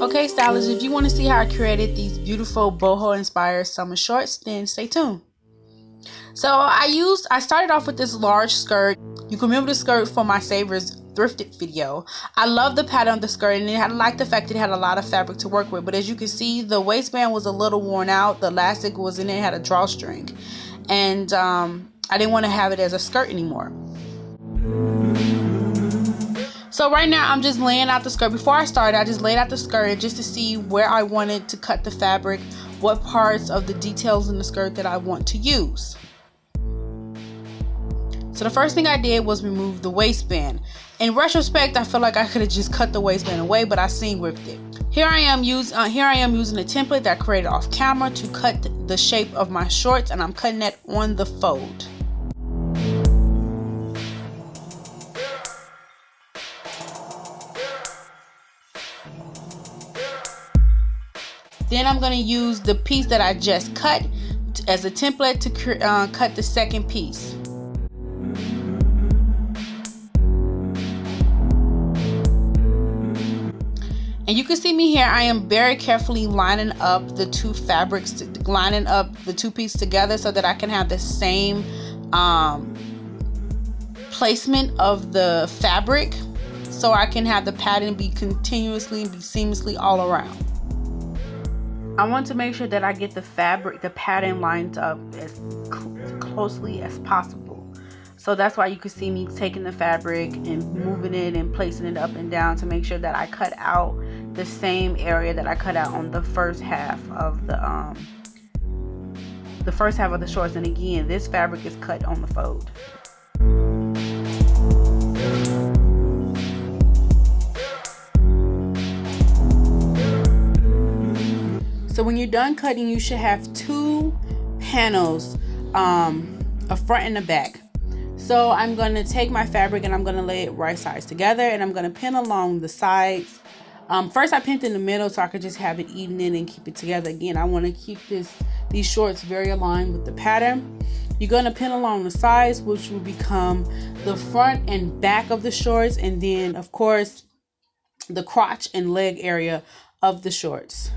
Okay, stylists, if you want to see how I created these beautiful boho inspired summer shorts, then stay tuned. So I started off with this large skirt. You can remember the skirt from my Savers thrifted video. I love the pattern of the skirt, and I like the fact that it had a lot of fabric to work with. But as you can see, the waistband was a little worn out. The elastic was in it, had a drawstring, and I didn't want to have it as a skirt anymore. So right now I'm just laying out the skirt. Before I started, I just laid out the skirt just to see where I wanted to cut the fabric, what parts of the details in the skirt that I want to use. So the first thing I did was remove the waistband. In retrospect, I feel like I could have just cut the waistband away, but I seam ripped it. Here I am using a template that I created off camera to cut the shape of my shorts, and I'm cutting that on the fold. Then I'm going to use the piece that I just cut as a template to cut the second piece. And you can see me here, I am very carefully lining up the two fabrics, lining up the two pieces together so that I can have the same placement of the fabric, so I can have the pattern be seamlessly all around. I want to make sure that I get the pattern lined up as closely as possible. So that's why you can see me taking the fabric and moving it and placing it up and down to make sure that I cut out the same area that I cut out on the first half of the shorts. And again, this fabric is cut on the fold. So when you're done cutting, you should have two panels, a front and a back. So I'm going to take my fabric and I'm going to lay it right sides together, and I'm going to pin along the sides. First I pinned in the middle so I could just have it even in and keep it together. Again, I want to keep these shorts very aligned with the pattern. You're going to pin along the sides, which will become the front and back of the shorts, and then of course the crotch and leg area of the shorts.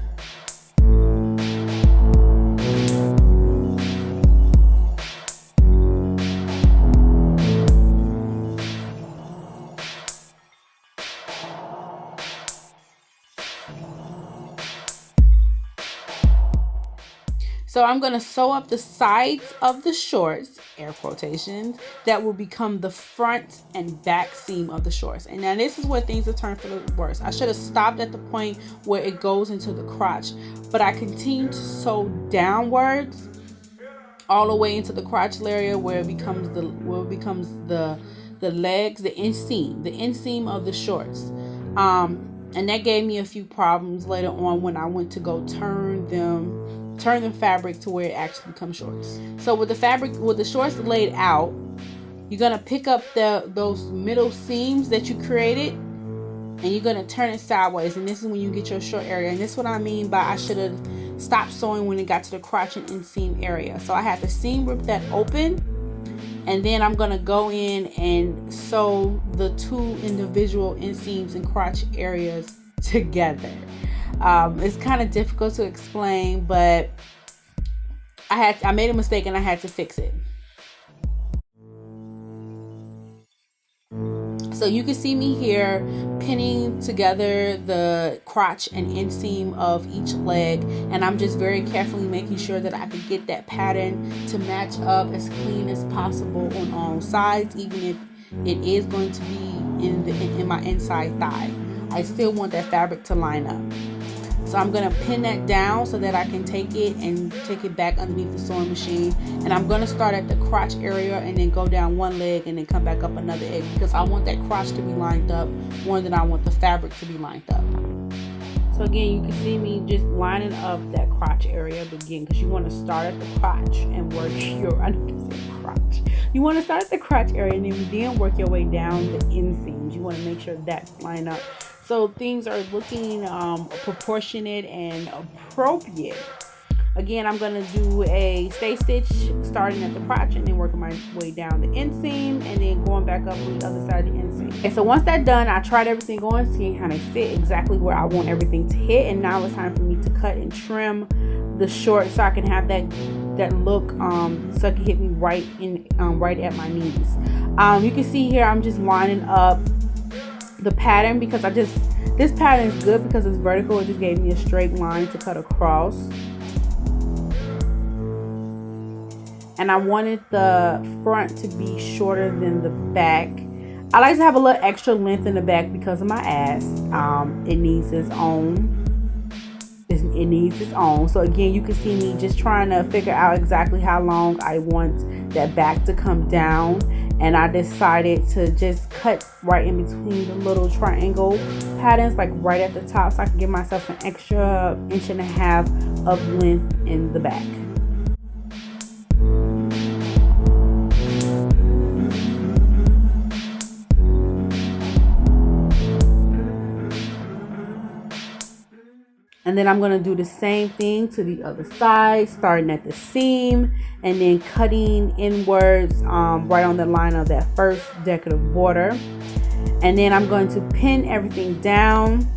So I'm going to sew up the sides of the shorts, air quotations, that will become the front and back seam of the shorts. And now this is where things have turned for the worse. I should have stopped at the point where it goes into the crotch, but I continue to sew downwards all the way into the crotch area where it becomes the legs, the inseam of the shorts. And that gave me a few problems later on when I went to go turn the fabric to where it actually becomes shorts. So with the shorts laid out, you're gonna pick up those middle seams that you created, and you're gonna turn it sideways. And this is when you get your short area. And this is what I mean by I should have stopped sewing when it got to the crotch and inseam area. So I had to seam rip that open, and then I'm gonna go in and sew the two individual inseams and crotch areas together. It's kind of difficult to explain, but I made a mistake and I had to fix it. So you can see me here pinning together the crotch and inseam of each leg, and I'm just very carefully making sure that I can get that pattern to match up as clean as possible on all sides, even if it is going to be in my inside thigh. I still want that fabric to line up. So I'm going to pin that down so that I can take it back underneath the sewing machine. And I'm going to start at the crotch area and then go down one leg and then come back up another edge, because I want that crotch to be lined up more than I want the fabric to be lined up. So again, you can see me just lining up that crotch area again, because you want to start at the crotch and work You want to start at the crotch area and then work your way down the inseams. You want to make sure that's lined up, so things are looking proportionate and appropriate. Again, I'm going to do a stay stitch starting at the crotch and then working my way down the inseam and then going back up on the other side of the inseam. And so once that's done, I tried everything on, seeing how they fit exactly where I want everything to hit. And now it's time for me to cut and trim the shorts so I can have that look, so it can hit me right in right at my knees. You can see here I'm just lining up the pattern because this pattern is good because it's vertical. It just gave me a straight line to cut across. And I wanted the front to be shorter than the back. I like to have a little extra length in the back because of my ass. It needs its own. It needs its own. So again, you can see me just trying to figure out exactly how long I want that back to come down. And I decided to just cut right in between the little triangle patterns, like right at the top, so I can give myself an extra 1.5 inches of length in the back. And then I'm going to do the same thing to the other side, starting at the seam and then cutting inwards right on the line of that first decorative border. And then I'm going to pin everything down,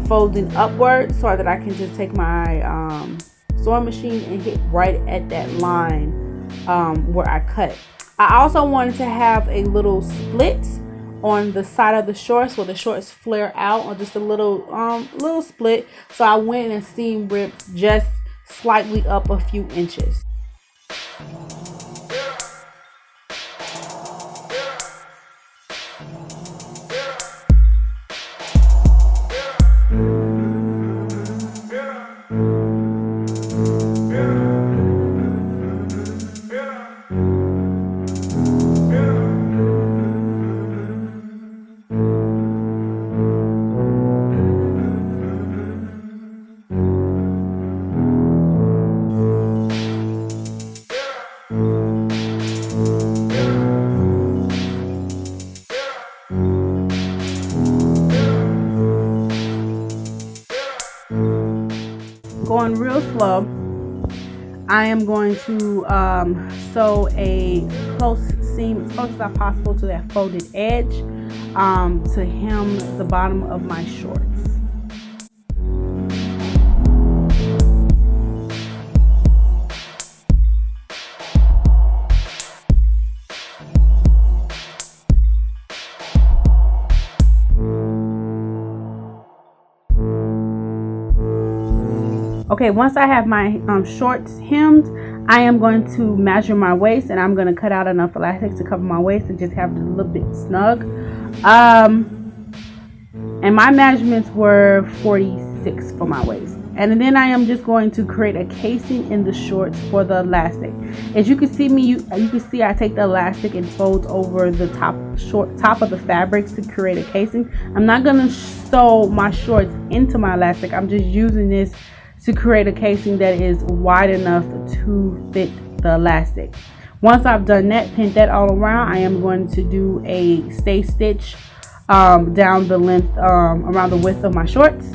folding upwards so that I can just take my sewing machine and hit right at that line where I cut. I also wanted to have a little split on the side of the shorts where the shorts flare out, or just a little split. So I went and seam ripped just slightly up a few inches. Going real slow, I am going to sew a close seam as close as possible to that folded edge to hem the bottom of my shorts. Okay, once I have my shorts hemmed, I am going to measure my waist, and I'm going to cut out enough elastic to cover my waist and just have it a little bit snug. And my measurements were 46 for my waist. And then I am just going to create a casing in the shorts for the elastic. As you can see you can see I take the elastic and fold over the top of the fabrics to create a casing. I'm not going to sew my shorts into my elastic. I'm just using this to create a casing that is wide enough to fit the elastic. Once I've done that, pin that all around, I am going to do a stay stitch down the length, around the width of my shorts.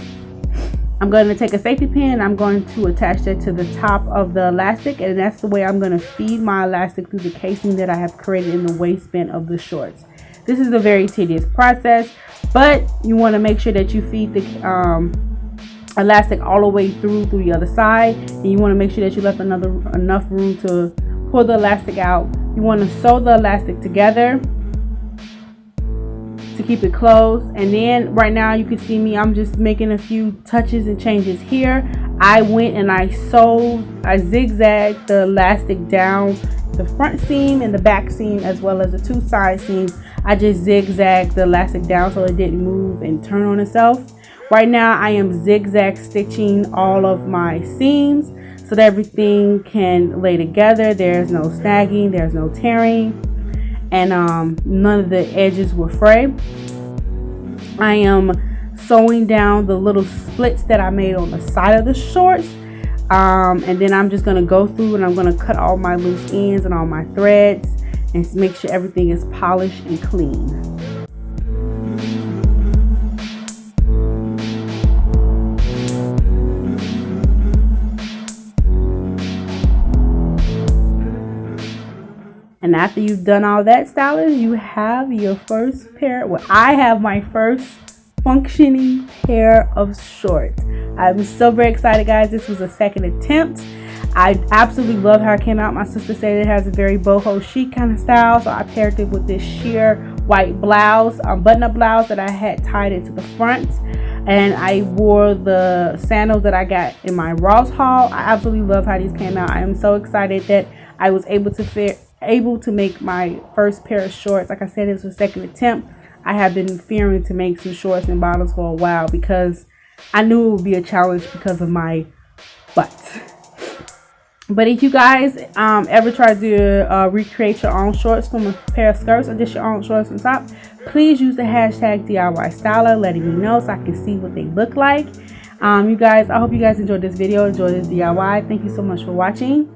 I'm going to take a safety pin, I'm going to attach that to the top of the elastic, and that's the way I'm going to feed my elastic through the casing that I have created in the waistband of the shorts. This is a very tedious process, but you want to make sure that you feed the elastic all the way through the other side, and you want to make sure that you left enough room to pull the elastic out. You want to sew the elastic together to keep it closed. And then right now you can see me, I'm just making a few touches and changes here. I went and I zigzagged the elastic down the front seam and the back seam, as well as the two side seams. I just zigzagged the elastic down so it didn't move and turn on itself. Right now I am zigzag stitching all of my seams so that everything can lay together. There's no snagging, there's no tearing, and none of the edges were frayed. I am sewing down the little splits that I made on the side of the shorts, and then I'm just going to go through and I'm going to cut all my loose ends and all my threads and make sure everything is polished and clean. And after you've done all that, stylist, you have your first pair. Well, I have my first functioning pair of shorts. I'm so very excited, guys. This was a second attempt. I absolutely love how it came out. My sister said it has a very boho chic kind of style, so I paired it with this sheer white blouse, button-up blouse that I had tied into the front, and I wore the sandals that I got in my Ross haul. I absolutely love how these came out. I am so excited that I was able to make my first pair of shorts. Like I said, it was a second attempt. I have been fearing to make some shorts and bottoms for a while because I knew it would be a challenge because of my butt. But if you guys ever try to recreate your own shorts from a pair of skirts or just your own shorts on top, please use the hashtag D.I.Y styler, letting me know so I can see what they look like. You guys, I hope you guys enjoyed this video, enjoyed this DIY. Thank you so much for watching.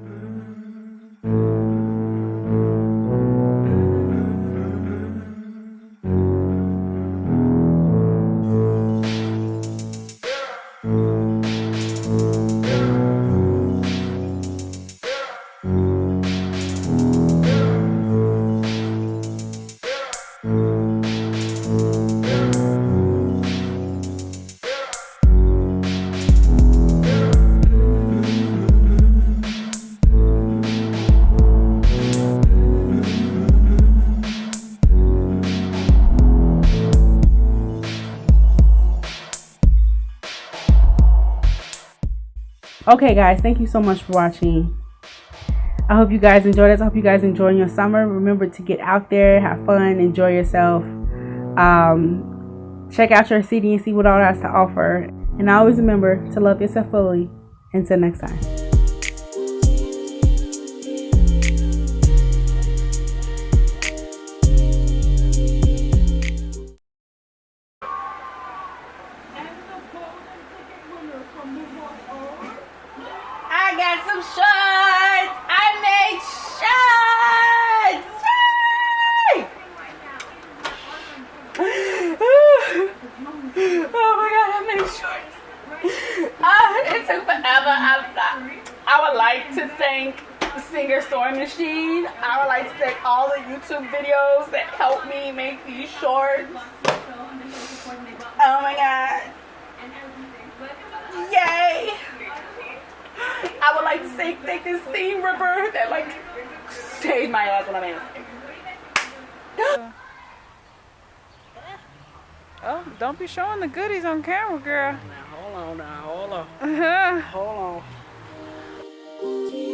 Okay, guys, thank you so much for watching. I hope you guys enjoyed this. I hope you guys enjoying your summer. Remember to get out there, have fun, enjoy yourself. Check out your city and see what all it has to offer. And always remember to love yourself fully. Until next time. I got some shorts. I made shorts. Yay! Oh my God, I made shorts. It took forever. I would like to thank Singer Sewing Machine. I would like to thank all the YouTube videos that helped me make these shorts. Oh my God. Yay! I would like to say thank this seam ripper that like saved my ass when I made it. Oh, don't be showing the goodies on camera, girl. Now, hold on. Hold on.